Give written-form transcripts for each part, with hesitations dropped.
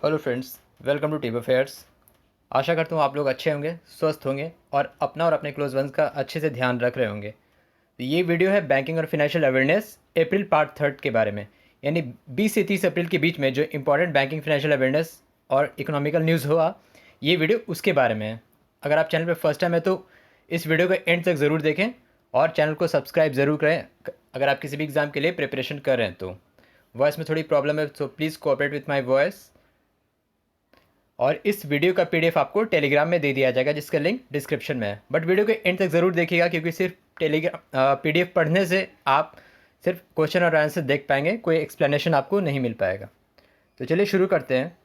Hello friends, welcome to team affairs. आशा करता हूँ आप लोग अच्छे होंगे, स्वस्थ होंगे और अपना और अपने क्लोज वंस का अच्छे से ध्यान रख रहे होंगे। तो ये वीडियो है बैंकिंग और फाइनेंशियल अवेयरनेस अप्रैल पार्ट थर्ड के बारे में, यानी 20 से 30 अप्रैल के बीच में जो इंपॉर्टेंट बैंकिंग फाइनेंशियल अवेयरनेस और इकोनॉमिकल न्यूज़ हुआ, ये वीडियो उसके बारे में है। अगर आप चैनल पर फर्स्ट टाइम है तो इस वीडियो को एंड तक ज़रूर देखें और चैनल को सब्सक्राइब ज़रूर करें अगर आप किसी भी एग्ज़ाम के लिए प्रिपरेशन कर रहे हैं तो। वॉइस में थोड़ी प्रॉब्लम है, so please cooperate with my voice. और इस वीडियो का पीडीएफ आपको टेलीग्राम में दे दिया जाएगा, जिसका लिंक डिस्क्रिप्शन में है। बट वीडियो के एंड तक ज़रूर देखिएगा, क्योंकि सिर्फ टेलीग्राम पीडीएफ पढ़ने से आप सिर्फ क्वेश्चन और आंसर देख पाएंगे, कोई एक्सप्लेनेशन आपको नहीं मिल पाएगा। तो चलिए शुरू करते हैं।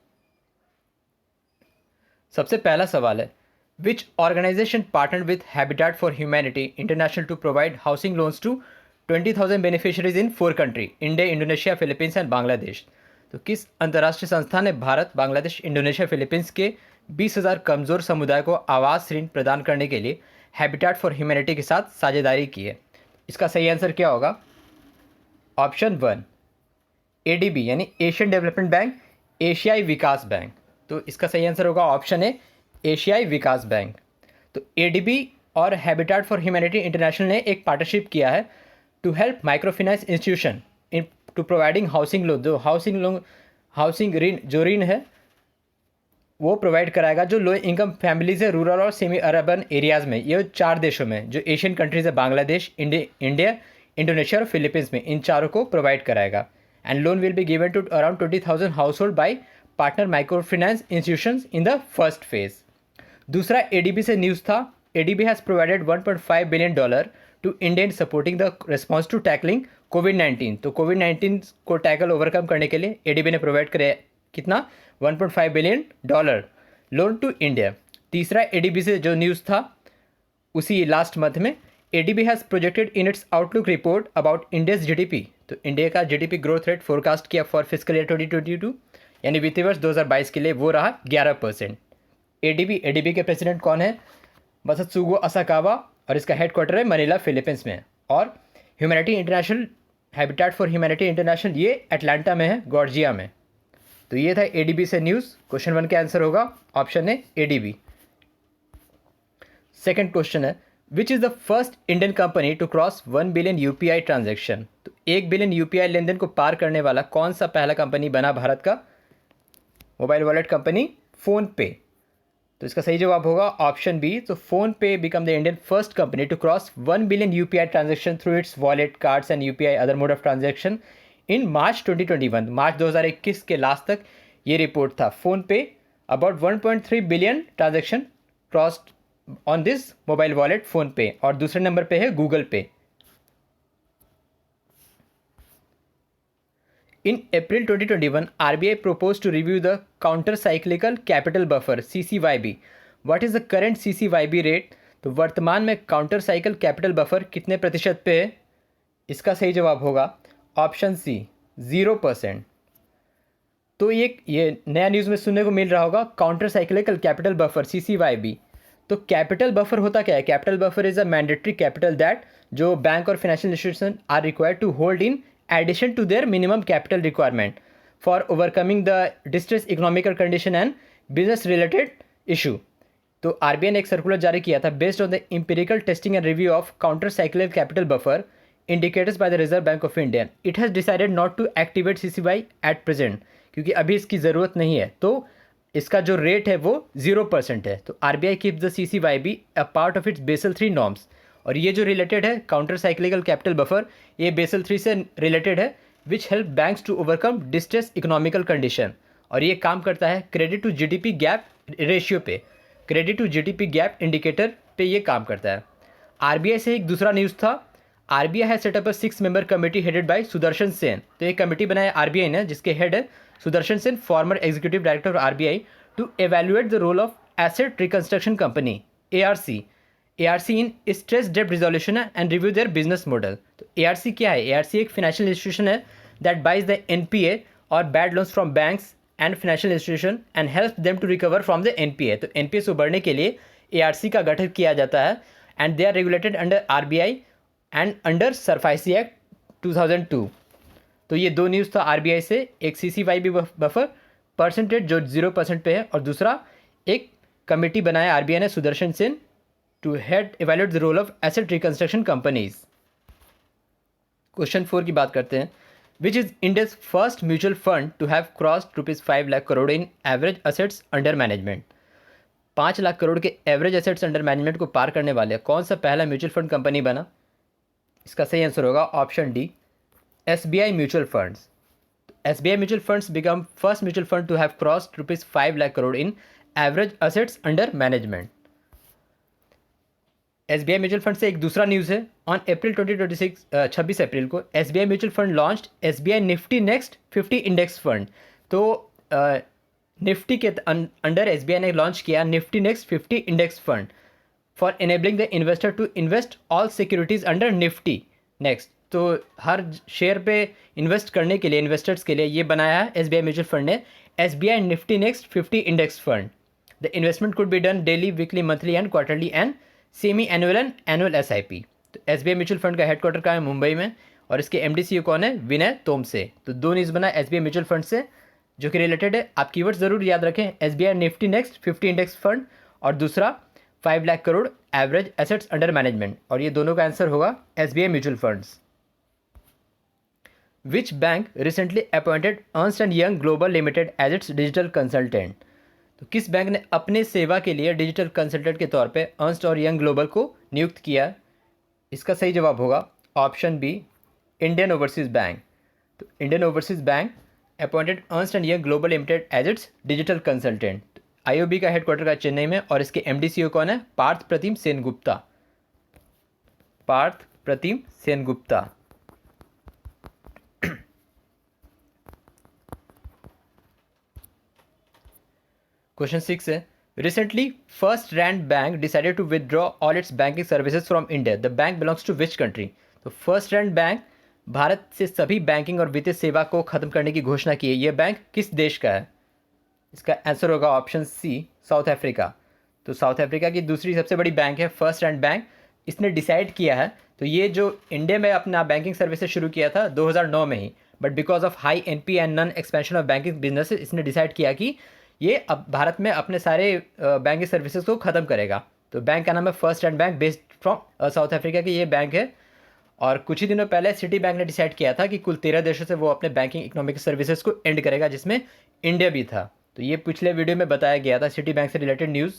सबसे पहला सवाल है, which organisation partner with Habitat for Humanity International to provide housing loans to 20,000 beneficiaries in 4 country India, Indonesia, Philippines and Bangladesh. तो किस अंतर्राष्ट्रीय संस्था ने भारत, बांग्लादेश, इंडोनेशिया, फिलीपींस के 20,000 कमज़ोर समुदाय को आवास ऋण प्रदान करने के लिए हैबिटेट फॉर ह्यूमैनिटी के साथ साझेदारी की है? इसका सही आंसर क्या होगा? ऑप्शन 1 एडीबी यानी एशियन डेवलपमेंट बैंक, एशियाई विकास बैंक। तो इसका सही आंसर होगा ऑप्शन ए, एशियाई विकास बैंक। तो एडीबी और हैबिटेट फॉर ह्यूमैनिटी इंटरनेशनल ने एक पार्टनरशिप किया है to help micro finance institution in to providing housing loan. जो हाउसिंग ऋण जो ऋण है वो प्रोवाइड कराएगा जो लो इनकम फैमिलीज है, रूरल और सेमी अर्बन एरियाज़ में। ये 4 देशों में जो एशियन कंट्रीज़ है, बांग्लादेश, इंडिया, इंडोनेशिया और फिलीपींस में, इन चारों को प्रोवाइड कराएगा। And loan will be given to around 20,000 household by partner micro finance institutions in the first phase. दूसरा एडीबी से न्यूज़ था, ADB has provided $1.5 billion to India in supporting the response to tackling कोविड-19। तो कोविड-19 को tackle overcome करने के लिए एडीबी ने प्रोवाइड करे कितना, $1.5 बिलियन लोन टू इंडिया। तीसरा एडीबी से जो न्यूज़ था उसी लास्ट मंथ में, ADB has projected in its outlook report about India's GDP. तो इंडिया का जीडीपी ग्रोथ रेट फोरकास्ट किया फॉर फिजिकल ईयर 2022 यानी वित्तीय वर्ष 2022 के लिए, वो रहा 11%। एडीबी के प्रेसिडेंट कौन है? मसत्सुगो असाकावा, और इसका हेडक्वार्टर है मनीला, फिलीपींस में। और humanity international, habitat for Humanity international, ये अटलांटा में है, जॉर्जिया में। तो ये था एडीबी से न्यूज़। क्वेश्चन 1 का आंसर होगा ऑप्शन है एडीबी। सेकंड क्वेश्चन है, which is the first Indian company to cross 1 billion UPI transaction? तो 1 बिलियन यूपीआई लेन देन को पार करने वाला कौन सा पहला कंपनी बना भारत का? मोबाइल वॉलेट कंपनी फ़ोन पे। तो इसका सही जवाब होगा ऑप्शन बी। तो PhonePe become the Indian first company to cross 1 billion UPI transaction through its wallet, cards and UPI other mode of transaction in March 2021। March 2021 के last तक ये रिपोर्ट था। PhonePe about 1.3 billion transaction crossed on this mobile wallet PhonePe, और दूसरे number पे है Google पे। In April 2021, RBI proposed to review the counter-cyclical capital buffer (CCYB). What is the current CCYB rate? तो वर्तमान में counter cycle capital buffer कितने प्रतिशत पे है? इसका सही जवाब होगा ऑप्शन सी, 0%। तो ये नया न्यूज़ में सुनने को मिल रहा होगा, counter cyclical capital buffer CCYB। तो कैपिटल बफर होता क्या है? Capital buffer is a mandatory capital that जो बैंक और financial institution are required to hold in addition to their minimum capital requirement for overcoming the distress economical condition and business related issue. तो RBI ने एक circular जारी किया था based on the empirical testing and review of counter cyclical capital buffer indicators by the reserve bank of India. It has decided not to activate CCY at present, क्योंकि अभी इसकी ज़रूरत नहीं है। तो इसका जो रेट है वो 0% है। तो RBI keeps the CCYB a part of its Basel 3 norms. और ये जो रिलेटेड है काउंटर साइक्लिकल कैपिटल बफर, ये बेसल 3 से रिलेटेड है, which help banks to overcome distress economical condition. और ये काम करता है credit to GDP gap ratio पे, credit to GDP gap indicator पे ये काम करता है। आरबीआई से एक दूसरा न्यूज़ था, आरबीआई है setup a 6 member committee headed by Sudarshan Sen. तो एक कमेटी बनाया आरबीआई ने, जिसके हेड है Sudarshan Sen, former executive director of RBI, to evaluate the role of asset reconstruction company ARC in stress डेब्ट resolution and review their business model. तो ARC क्या है? ARC एक फाइनेंशियल इंस्टीट्यूशन है दैट बाइज द NPA और bad loans from banks and financial institution and help them to recover from the NPA। तो NPA से उबरने के लिए ARC का गठन किया जाता है, and they are regulated under RBI and under SARFAESI act 2002। तो ये दो न्यूज़ था आरबीआई से, एक CCYB बफर परसेंटेज जो 0% पे है, और दूसरा एक कमेटी बनाया आरबीआई ने Sudarshan Sen to head evaluate the role of asset reconstruction companies. Question 4 की बात करते हैं। Which is India's first mutual fund to have crossed ₹5 lakh crore in average assets under management. 5 lakh crore के एवरेज एसेट्स अंडर मैनेजमेंट को पार करने वाले कौन सा पहला म्यूचुअल फंड कंपनी बना? इसका सही आंसर होगा option D, SBI mutual funds. SBI mutual funds become first mutual fund to have crossed ₹5 lakh crore in average assets under management. SBI mutual fund से एक दूसरा न्यूज़ है। ऑन अप्रैल 2026 26 अप्रैल को SBI mutual fund launched SBI Nifty next 50 index fund. तो निफ्टी के under SBI ने launch किया Nifty next 50 index fund for enabling the investor to invest all securities under Nifty next. तो हर शेयर पे इन्वेस्ट करने के लिए इन्वेस्टर्स के लिए ये बनाया है SBI म्यूचुअल फंड ने SBI Nifty next 50 index fund. The investment could be done daily, weekly, monthly and quarterly and semi annual and annual SIP। तो SBI म्यूचुअल फंड का हेडक्वार्टर का है मुंबई में, और इसके MD CEO कौन है? विनय तोमसे। तो दो न्यूज़ बना SBI म्यूचुअल फंड से जो कि रिलेटेड है। आप कीवर्ड ज़रूर याद रखें, SBI Nifty next 50 index fund और दूसरा 5 lakh crore average assets under management, और ये दोनों का आंसर होगा SBI mutual funds. Which bank recently appointed Ernst and Young Global Limited as its digital consultant? तो किस बैंक ने अपने सेवा के लिए डिजिटल कंसल्टेंट के तौर पे अर्नस्ट और यंग ग्लोबल को नियुक्त किया? इसका सही जवाब होगा option B, Indian overseas bank. तो Indian overseas bank appointed Ernst and Young global limited as its digital consultant. IOB का हेडक्वार्टर का चेन्नई में, और इसके MD CEO कौन है? पार्थ प्रतिम सेनगुप्ता। पार्थ प्रतिम सेनगुप्ता। क्वेश्चन 6 है, recently First Rand bank decided to withdraw all its banking services from India. The bank belongs to which country? तो First Rand bank Bharat से सभी बैंकिंग और वित्तीय सेवा को खत्म करने की घोषणा की है। यह बैंक किस देश का है? इसका आंसर होगा ऑप्शन सी, साउथ अफ्रीका। तो साउथ अफ्रीका की दूसरी सबसे बड़ी बैंक है फर्स्ट रैंड बैंक, इसने डिसाइड किया है। तो ये जो इंडिया में अपना बैंकिंग सर्विसेज शुरू किया था 2009 में ही, but because of high NP and non expansion of banking business इसने डिसाइड किया कि ये अब भारत में अपने सारे बैंकिंग सर्विसेज को ख़त्म करेगा। तो बैंक का नाम है First Rand bank, based from South Africa की ये बैंक है। और कुछ ही दिनों पहले सिटी बैंक ने डिसाइड किया था कि कुल 13 देशों से वो अपने बैंकिंग इकोनॉमिक सर्विसेज को एंड करेगा, जिसमें इंडिया भी था। तो ये पिछले वीडियो में बताया गया था सिटी बैंक से related news.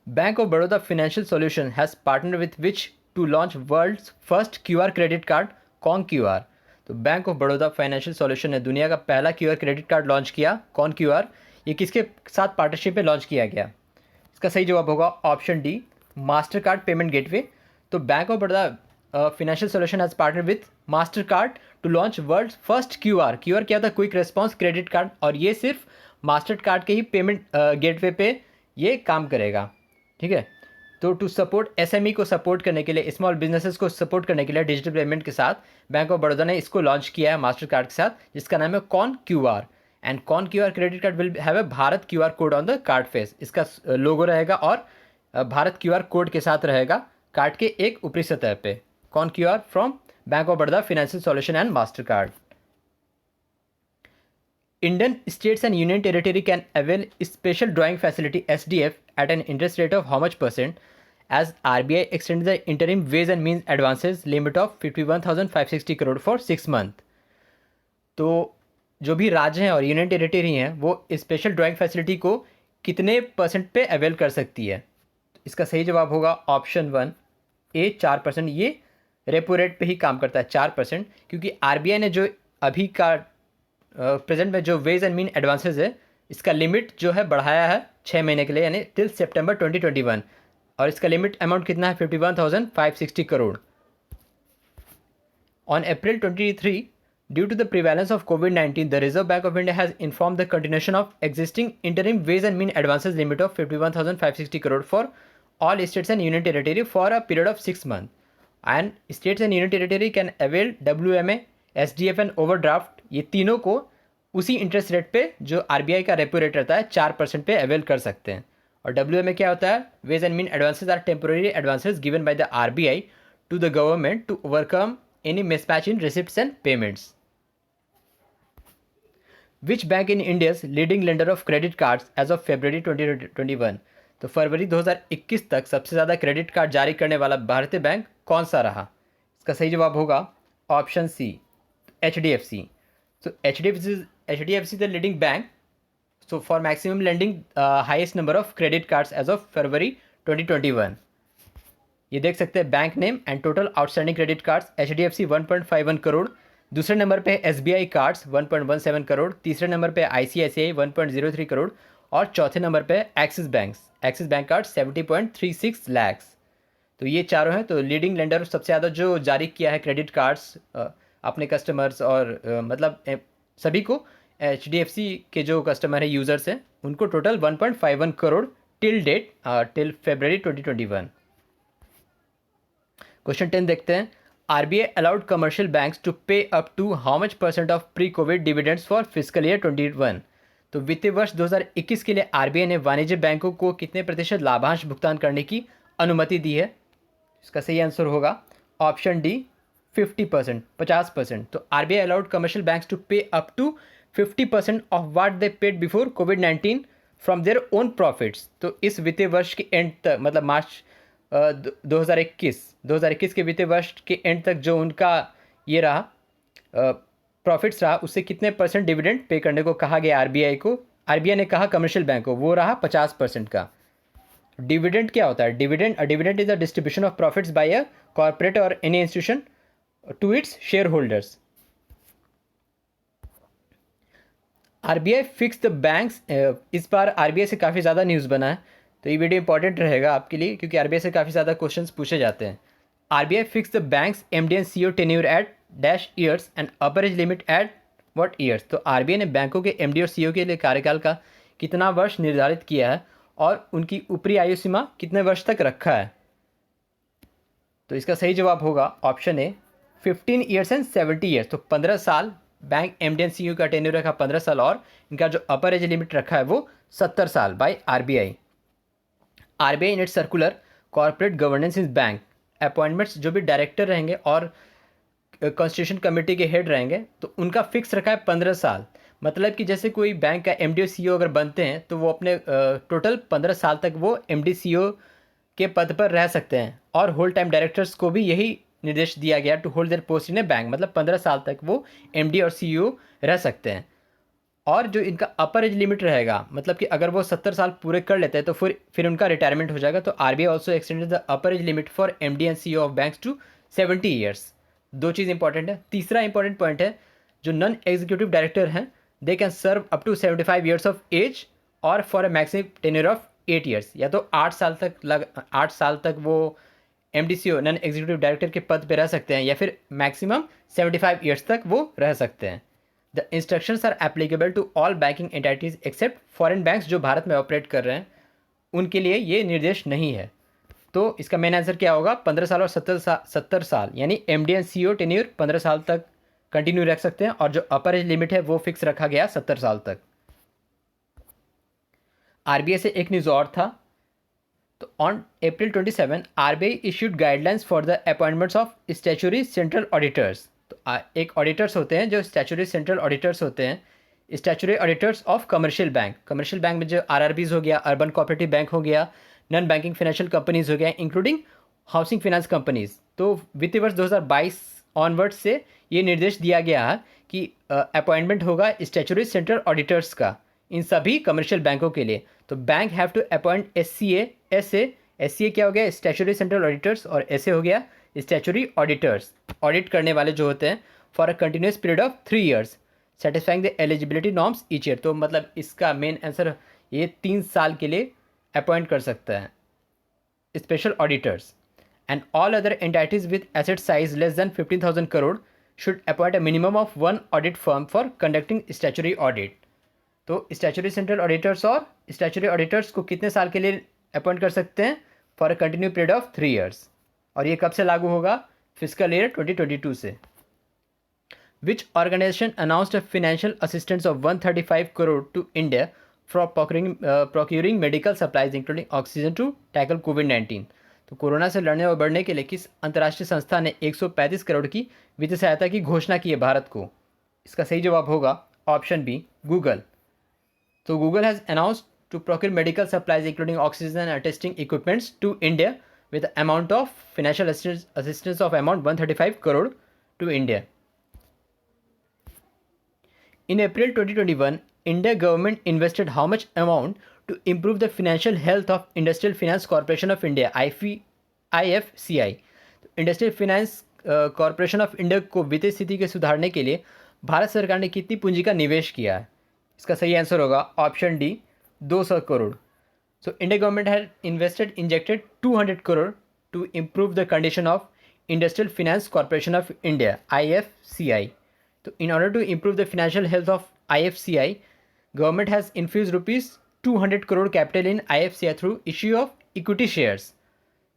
Bank of Baroda financial solution has partner with which to launch world's first QR credit card, कौन QR? तो bank of Baroda financial solution ने दुनिया का पहला QR क्रेडिट कार्ड लॉन्च किया, कौन QR? ये किसके साथ पार्टनरशिप में लॉन्च किया गया? इसका सही जवाब होगा option D, Mastercard payment gateway. तो bank of Baroda financial solution has partner with Mastercard to launch world first QR। QR क्या था? क्विक रिस्पॉन्स क्रेडिट कार्ड, और ये सिर्फ मास्टर कार्ड के ही पेमेंट गेटवे पे ये काम करेगा, ठीक है। तो टू सपोर्ट SME को सपोर्ट करने के लिए, स्मॉल बिजनेसेस को सपोर्ट करने के लिए डिजिटल पेमेंट के साथ बैंक ऑफ बड़ौदा ने इसको लॉन्च किया है मास्टर कार्ड के साथ, जिसका नाम है Con QR। And Con QR credit card will have a Bharat QR code on the card face. इसका लोगो रहेगा और भारत QR कोड के साथ रहेगा कार्ड के एक ऊपरी सतह पे। Con QR from Bank of Baroda financial solution and Mastercard. Indian states and union territory can avail special drawing facility SDF at an interest rate of how much percent as RBI extends the interim ways and means advances limit of 51,560 crore for 6 month। तो जो भी राज्य हैं और union territory हैं वो special drawing facility को कितने % पे अवेल कर सकती है? इसका सही जवाब होगा ऑप्शन 1 ए, 4%। ये रेपो रेट पे ही काम करता है 4%, क्योंकि RBI ने जो अभी का प्रेजेंट में जो वेज एंड मीन एडवांसेस है इसका लिमिट जो है बढ़ाया है 6 महीने के लिए, यानी टिल सितंबर 2021, और इसका लिमिट अमाउंट कितना है? 51,560 crore. On April 23, due to the prevalence of COVID-19, the reserve bank of India has inform the continuation of existing interim ways and mean advances limit of 51,560 crore for all states and union territory for a period of 6 month. And states and union territory can avail WMA, SDF and overdraft, ये तीनों को उसी interest rate पे जो RBI का repo rate रहता है 4% पे अवेल कर सकते हैं। और WMA क्या होता है? Ways and mean advances are temporary advances given by the RBI to the government to overcome any mismatch in receipts and payments. Which bank in India's leading lender of credit cards as of February 2021। तो फरवरी 2021 तक सबसे ज़्यादा credit card जारी करने वाला भारतीय bank कौन सा रहा? इसका सही जवाब होगा option C, HDFC। So HDFC is the leading bank. So for maximum lending, highest number of credit cards as of February 2021। ये देख सकते हैं bank name and total outstanding credit cards HDFC 1.51 crore, दूसरे नंबर पे SBI कार्ड्स 1.17 करोड़, तीसरे number पे ICICI 1.03 crore और चौथे नंबर पे एक्सिस बैंक कार्ड 70.36 लैक्स। तो ये चारों हैं। तो लीडिंग लेंडर सबसे ज़्यादा जो जारी किया है क्रेडिट कार्ड्स अपने कस्टमर्स और मतलब सभी को, HDFC के जो कस्टमर है, यूज़र्स हैं, उनको total 1.51 crore till date, till February 2021। Question 10 देखते हैं। RBI allowed commercial banks to pay up to how much % of pre COVID dividends for physical year 21। तो वित्तीय वर्ष 2021 के लिए RBI ने वाणिज्य बैंकों को कितने प्रतिशत लाभांश भुगतान करने की अनुमति दी है? इसका सही आंसर होगा ऑप्शन डी, 50%, 50%। तो RBI allowed commercial banks to pay up to 50% of what they paid before कोविड-19 फ्रॉम देयर ओन प्रॉफिट्स। तो इस वित्तीय वर्ष के एंड तक, मतलब मार्च 2021 के वित्तीय वर्ष के एंड तक जो उनका ये रहा प्रॉफिट्स रहा, उससे कितने % डिविडेंड पे करने को कहा गया RBI को? RBI ने कहा कमर्शियल बैंक को, वो रहा 50% का। डिविडेंड क्या होता है? Dividend is the distribution of profits by a corporate और any institution to its shareholders. RBI fix the banks, इस बार RBI से काफ़ी ज़्यादा न्यूज़ बना है, तो ये वीडियो इंपॉर्टेंट रहेगा आपके लिए क्योंकि RBI से काफ़ी ज़्यादा क्वेश्चंस पूछे जाते हैं। RBI fix the banks MD and CEO tenure at dash years and upper age limit at what years. तो RBI ने बैंकों के MD और CEO के लिए कार्यकाल का कितना वर्ष निर्धारित किया है और उनकी ऊपरी आयु सीमा कितने वर्ष तक रखा है? तो इसका सही जवाब होगा option A, 15 years and 70 years. तो 15 साल बैंक MD and CEO का टेन्योर रखा 15 साल और इनका जो अपर एज लिमिट रखा है वो 70 साल by RBI। RBI in its circular corporate governance in bank appointments, जो भी डायरेक्टर रहेंगे और कॉन्स्टिट्यूशन कमेटी के हेड रहेंगे तो उनका फिक्स रखा है 15 साल। मतलब कि जैसे कोई बैंक का MD और CEO अगर बनते हैं तो वो अपने टोटल 15 साल तक वो MD CEO के पद पर रह सकते हैं और होल टाइम डायरेक्टर्स को भी यही निर्देश दिया गया to hold their post in a bank, मतलब 15 साल तक वो MD और CEO रह सकते हैं। और जो इनका अपर एज लिमिट रहेगा, मतलब कि अगर वो 70 साल पूरे कर लेते हैं तो फिर उनका रिटायरमेंट हो जाएगा। तो RBI also extended the upper age limit for MD and CEO of banks to 70 years. दो चीज़ इंपॉर्टेंट है। तीसरा इंपॉर्टेंट पॉइंट है, जो नॉन एग्जीक्यूटिव डायरेक्टर हैं they can serve up to 75 years of age और for a maximum tenure of 8 years. या तो 8 साल तक वो MD CEO non executive director के पद पे रह सकते हैं या फिर मैक्सिमम 75 ईयर्स तक वो रह सकते हैं। The instructions are applicable to all banking entities except foreign banks जो भारत में ऑपरेट कर रहे हैं, उनके लिए ये निर्देश नहीं है। तो इसका मेन आंसर क्या होगा? 15 साल और 70 साल, यानी MD एंड CEO टेन्योर 15 साल तक कंटिन्यू रख सकते हैं और जो अपर एज लिमिट है वो फिक्स रखा गया 70 साल तक। RBI से एक न्यूज़ और था। तो on April 27 RBI issued guidelines for the appointments of statutory central auditors. तो एक ऑडिटर्स होते हैं जो स्टैच्यूटरी सेंट्रल ऑडिटर्स होते हैं, statutory auditors of commercial bank में जो RRBs हो गया, अर्बन कोऑपरेटिव बैंक हो गया, नॉन बैंकिंग फाइनेंशियल कंपनीज हो गया, इंक्लूडिंग हाउसिंग फाइनेंस कंपनीज। तो वित्तीय वर्ष 2022 ऑनवर्ड से ये निर्देश दिया गया है कि अपॉइंटमेंट होगा स्टैच्यूटरी सेंट्रल ऑडिटर्स का इन सभी कमर्शियल बैंकों के लिए। तो bank have to appoint SCA क्या हो गया? स्टैच्यूटरी सेंट्रल ऑडिटर्स, और SA हो गया स्टैच्यूटरी ऑडिटर्स, ऑडिट करने वाले जो होते हैं for a continuous period of 3 years satisfying the eligibility norms each year. तो मतलब इसका मेन आंसर ये 3 साल के लिए अपॉइंट कर सकता है special auditors. And all other entities with asset size less than 15,000 crore should appoint a minimum of 1 audit firm for conducting statutory audit. तो स्टैच्यूटरी सेंट्रल ऑडिटर्स और स्टैच्यूटरी ऑडिटर्स को कितने साल के लिए अपॉइंट कर सकते हैं? For a continue period of 3 years. और ये कब से लागू होगा? फिजिकल ईयर 2022 से। Which organization announced a financial assistance of 135 crore to India for procuring medical supplies including oxygen to tackle कोविड-19। तो कोरोना से लड़ने और बढ़ने के लिए किस अंतर्राष्ट्रीय संस्था ने 135 करोड़ की वित्तीय सहायता की घोषणा की है भारत को? इसका सही जवाब होगा option B Google. So Google has announced to procure medical supplies including oxygen and testing equipments to India with the amount of financial assistance of amount 135 crore to India. In April 2021, India government invested how much amount to improve the financial health of Industrial Finance Corporation of India IFCI. Industrial finance corporation of India को वित्तीय स्थिति के सुधारने के लिए भारत सरकार ने कितनी पूंजी का निवेश किया है? इसका सही आंसर होगा option D 200 crore. So India government had injected 200 crore to improve the condition of industrial finance corporation of India IFCI. तो in order to improve the financial health of IFCI, government has infuse rupees 200 crore capital in IFCI through issue of equity shares.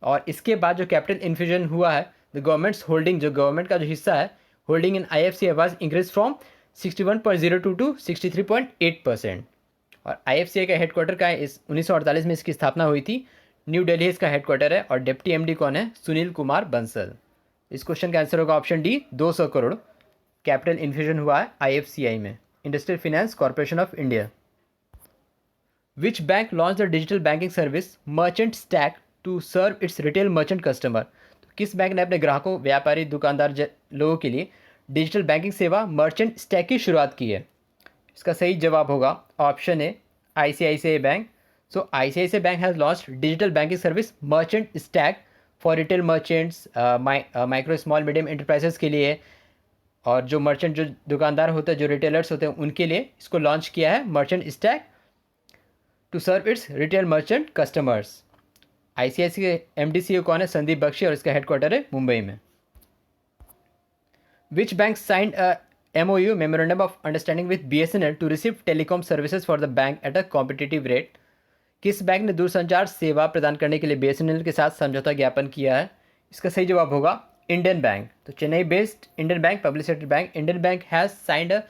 और इसके बाद जो capital infusion हुआ है, the government's holding, जो government का जो हिस्सा है holding in IFCI was increase from 61.02 to 63.8%. और IFCI का हेडक्वार्टर का इस 1948 में इसकी स्थापना हुई थी. न्यू दिल्ली इसका हेडक्वार्टर है और डिप्टी MD कौन है? सुनील कुमार बंसल. इस क्वेश्चन का आंसर होगा option D 200 crore capital infusion हुआ है IFCI में, industrial finance corporation of India. Which bank launch the digital banking service merchant stack to serve its retail merchant customer? तो किस बैंक ने अपने ग्राहकों, व्यापारी, दुकानदार लोगों के लिए डिजिटल बैंकिंग सेवा मर्चेंट स्टैक की शुरुआत की है? इसका सही जवाब होगा option A ICICI bank. So ICICI bank has launched digital banking service merchant stack for retail merchants, micro small medium enterprises के लिए, और जो मर्चेंट, जो दुकानदार होते हैं, जो रिटेलर्स होते हैं, उनके लिए इसको लॉन्च किया है merchant stack to serve its retail merchant customers. ICICI के MD CEO कौन है? संदीप बख्शी, और इसका हेडक्वार्टर है मुंबई में. Which bank signed a MOU memorandum of understanding with BSNL to receive telecom services for the bank at a competitive rate? किस bank ने दूरसंचार सेवा प्रदान करने के लिए BSNL के साथ समझौता ज्ञापन किया है? इसका सही जवाब होगा इंडियन बैंक. तो Chennai based Indian bank, public sector bank, Indian bank has signed a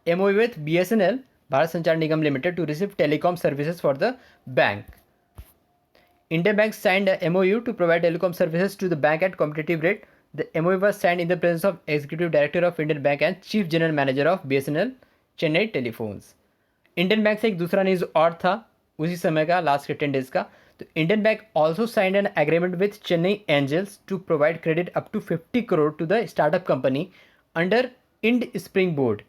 MOU with BSNL, Bharat Sanchar Nigam limited, to receive telecom services for the bank. Indian Bank signed a MOU to provide telecom services to the bank at competitive rate. The MOU was signed in the presence of Executive Director of Indian Bank and Chief General Manager of BSNL Chennai Telephones. Indian Bank से एक दूसरा news और था उसी समय का, last के 10 days का. तो Indian bank also signed an agreement with Chennai angels to provide credit up to 50 crore to the startup company under Ind spring board.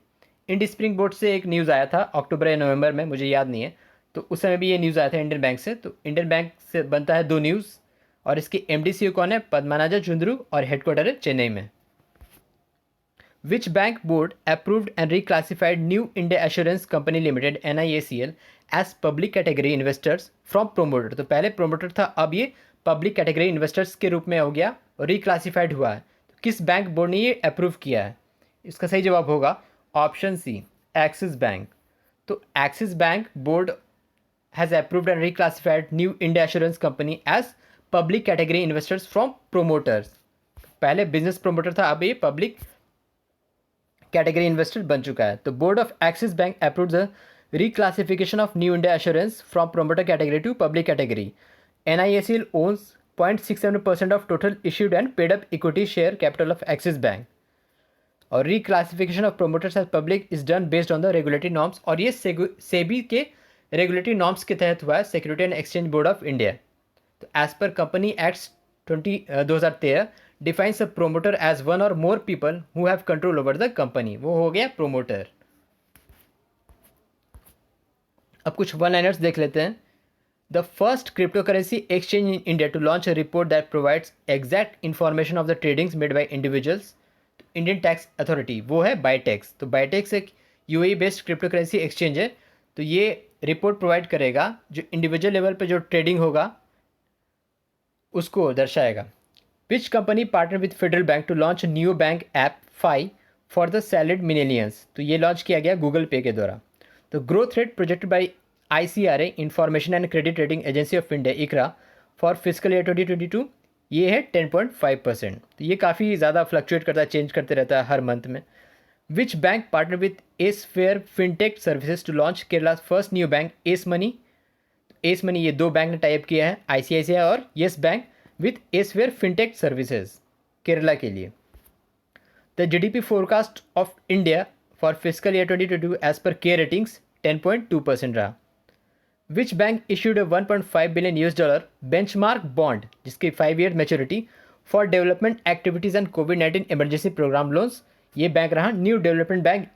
Ind spring board से एक न्यूज़ आया था अक्टूबर या नवंबर में, मुझे याद नहीं है. तो उस समय भी ये न्यूज़ आया था इंडियन बैंक से. तो इंडियन बैंक से बनता है 2 न्यूज़, और इसके MD CEO कौन है? पद्मानाजा चुंद्रू, और हेडक्वार्टर है चेन्नई में. Which bank board approved and reclassified new India assurance company limited NIACL as public category investors from promoter? तो पहले प्रोमोटर था, अब ये पब्लिक कैटेगरी इन्वेस्टर्स के रूप में हो गया और रिक्लासिफाइड हुआ है. तो किस बैंक बोर्ड ने ये अप्रूव किया है? इसका सही जवाब होगा ऑप्शन सी एक्सिस बैंक. तो axis bank board has approved and reclassified New India Assurance Company as public category investors from promoters. पहले बिजनेस प्रोमोटर था, अब ये पब्लिक कैटेगरी इन्वेस्टर बन चुका है. तो board of axis bank approve the reclassification of New India Assurance from promoter category to public category. NIACL owns 0.67% of total issued and paid up equity share capital of Axis Bank. और reclassification of promoters as public is done based on the regulatory norms, और ये सेबी के regulatory norms के तहत हुआ है, security and exchange board of India. तो as per company acts 2013 defines a promoter as one और more people who have control over the company. वो हो गया प्रोमोटर. अब कुछ वन लाइनर्स देख लेते हैं. The first crypto currency exchange in India to launch a report that provides exact information of the tradings made by individuals, Indian tax authority, वो है बायटेक्स. तो बायटेक्स एक UAE based crypto currency exchange है. तो ये रिपोर्ट प्रोवाइड करेगा जो इंडिविजुअल लेवल पे जो ट्रेडिंग होगा उसको दर्शाएगा. Which company partner with Federal bank to launch new bank app Fi for the salaried millennials? तो ये लॉन्च किया गया गूगल पे के द्वारा. तो growth rate projected by ICRA information and credit rating agency of India ICRA for physical year 2022 ये है 10.5%. तो ये काफ़ी ज़्यादा फ्लक्चुएट करता है, चेंज करते रहता है हर मंथ में. Which bank partnered with Ace Fair Fintech Services to launch Kerala's first new bank, Ace Money? Ace Money ये 2 बैंक ने टाइप किया है, ICICI और Yes Bank with Ace Fair Fintech Services Kerala के लिए. The GDP forecast of India for physical year 2022 as per के ratings 10.2% रहा. Which bank issued $1.5 billion benchmark bond जिसकी 5 year maturity for development activities and कोविड-19 emergency programme loans. ये bank रहा new development bank,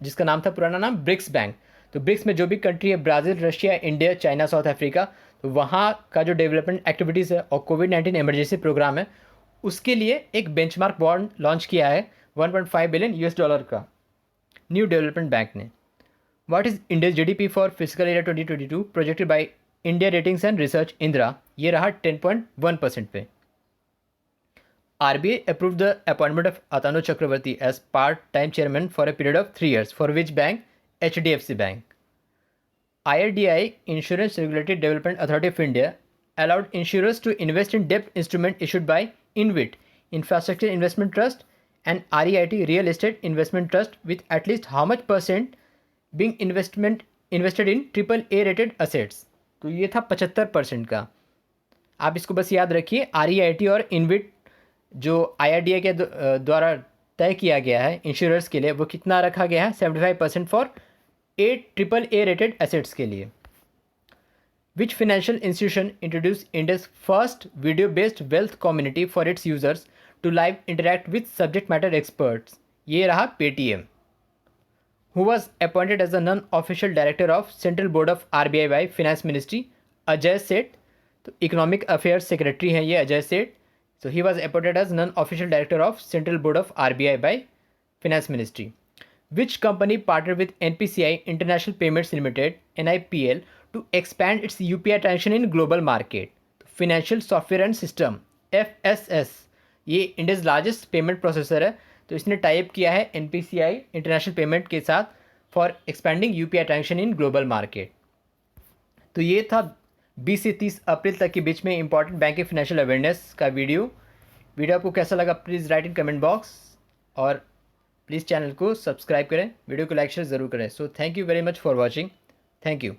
जिसका नाम था पुराना नाम ब्रिक्स बैंक. तो ब्रिक्स में जो भी कंट्री है, Brazil, Russia, India, China, south Africa, तो वहाँ का जो डेवलपमेंट एक्टिविटीज़ है और कोविड-19 इमरजेंसी प्रोग्राम है, उसके लिए एक बेंचमार्क बॉन्ड लॉन्च किया है $1.5 billion का न्यू डेवलपमेंट बैंक ने. What is India's GDP for physical year 2022 projected by India ratings and research Indira. ये रहा 10.1% पे. RBI approved the appointment of Atanu Chakravarti as part-time chairman for a period of 3 years. For which bank? HDFC Bank. IRDAI, Insurance Regulated Development Authority of India, allowed insurers to invest in debt instrument issued by InvIT, Infrastructure Investment Trust, and REIT, Real Estate Investment Trust, with at least how much percent being invested in AAA rated assets. तो ये था 75% का. आप इसको बस याद रखिए, REIT और InvIT जो IRDAI के द्वारा तय किया गया है इंश्योरेंस के लिए, वो कितना रखा गया है? 75% फॉर 8 AAA रेटेड एसेट्स के लिए. Which financial institution introduce India's first video based wealth community for its users to live interact with subject matter experts. ये रहा Paytm. Who was appointed as the non official director of central board of RBI by finance ministry? Ajay Seth. तो economic affairs secretary हैं ये अजय सेठ. So he was appointed as non-official director of Central Board of RBI by Finance Ministry. Which company partnered with NPCI International Payments Limited (NIPL) to expand its UPI transaction in global market? Financial Software and System (FSS). ये India's largest payment processor है, तो इसने type किया है NPCI international payment के साथ for expanding UPI transaction in global market. तो ये था 20 से 30 अप्रैल तक के बीच में इंपॉर्टेंट बैंकिंग फाइनेंशियल अवेयरनेस का वीडियो आपको कैसा लगा please write in comment box, और प्लीज़ चैनल को सब्सक्राइब करें, वीडियो को लाइक शेयर ज़रूर करें. So thank you very much for watching. Thank you.